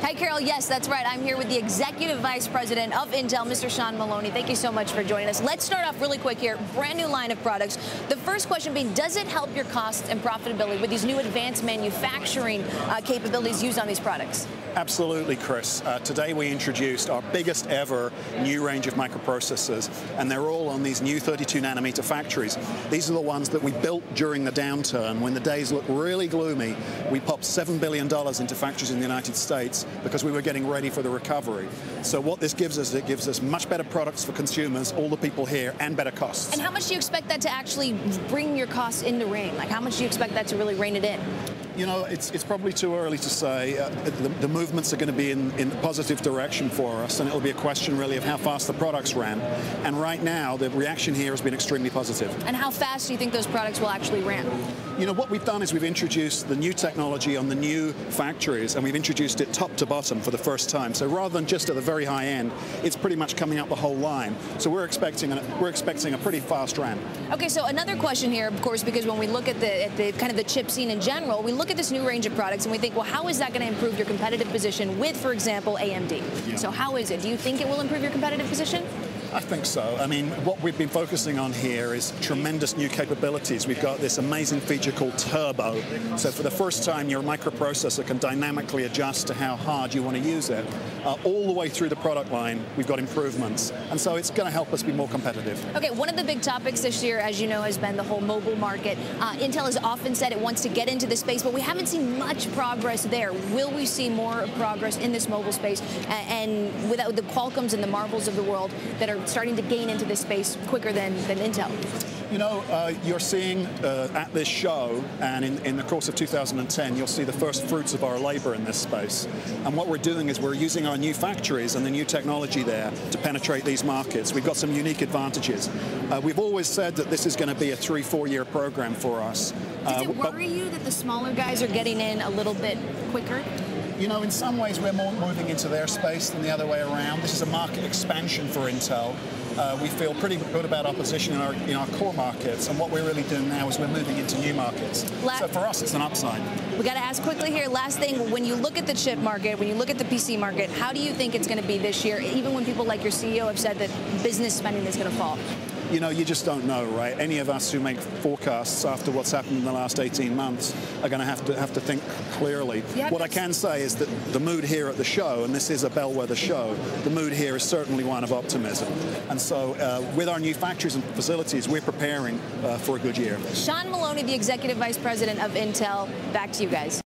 Hi, Carol. Yes, that's right. I'm here with the Executive Vice President of Intel, Mr. Sean Maloney. Thank you so much for joining us. Let's start off really quick here. Brand new line of products. The first question being, does it help your costs and profitability with these new advanced manufacturing capabilities used on these products? Absolutely, Cris. Today we introduced our biggest ever new range of microprocessors, and they're all on these new 32-nanometer factories. These are the ones that we built during the downturn when the days looked really gloomy. We popped $7 billion into factories in the United States because we were getting ready for the recovery. So what this gives us, it gives us much better products for consumers, all the people here, and better costs. And how much do you expect that to actually bring your costs into rein? Like, how much do you expect that to really rein it in? You know, it's probably too early to say. The movements are going to be in the positive direction for us, and it'll be a question really of how fast the products ramp. And right now, the reaction here has been extremely positive. And how fast do you think those products will actually ramp? You know, what we've done is we've introduced the new technology on the new factories, and we've introduced it top to bottom for the first time. So rather than just at the very high end, it's pretty much coming up the whole line. So we're expecting a pretty fast ramp. Okay, so another question here, of course, because when we look at the kind of the chip scene in general, we look at this new range of products and we think, well, how is that going to improve your competitive position with, for example, AMD? Yeah. So how is it? Do you think it will improve your competitive position? I think so. I mean, what we've been focusing on here is tremendous new capabilities. We've got this amazing feature called Turbo. So for the first time, your microprocessor can dynamically adjust to how hard you want to use it. All the way through the product line, we've got improvements. And so it's going to help us be more competitive. Okay, one of the big topics this year, as you know, has been the whole mobile market. Intel has often said it wants to get into the space, but we haven't seen much progress there. Will we see more progress in this mobile space and without the Qualcomms and the Marvels of the world that are starting to gain into this space quicker than Intel? You know, you're seeing at this show, and in the course of 2010, you'll see the first fruits of our labor in this space. And what we're doing is we're using our new factories and the new technology there to penetrate these markets. We've got some unique advantages. We've always said that this is going to be a 3-4 year program for us. Does it worry you that the smaller guys are getting in a little bit quicker? You know, in some ways we're more moving into their space than the other way around. This is a market expansion for Intel. We feel pretty good about our position in our core markets, and what we're really doing now is we're moving into new markets. So for us, it's an upside. We got to ask quickly here, last thing, when you look at the chip market, when you look at the PC market, how do you think it's going to be this year, even when people like your CEO have said that business spending is going to fall? You know, you just don't know, right? Any of us who make forecasts after what's happened in the last 18 months are going to have to think clearly. What I can say is that the mood here at the show, and this is a bellwether show, the mood here is certainly one of optimism. And so with our new factories and facilities, we're preparing for a good year. Sean Maloney, the Executive Vice President of Intel, back to you guys.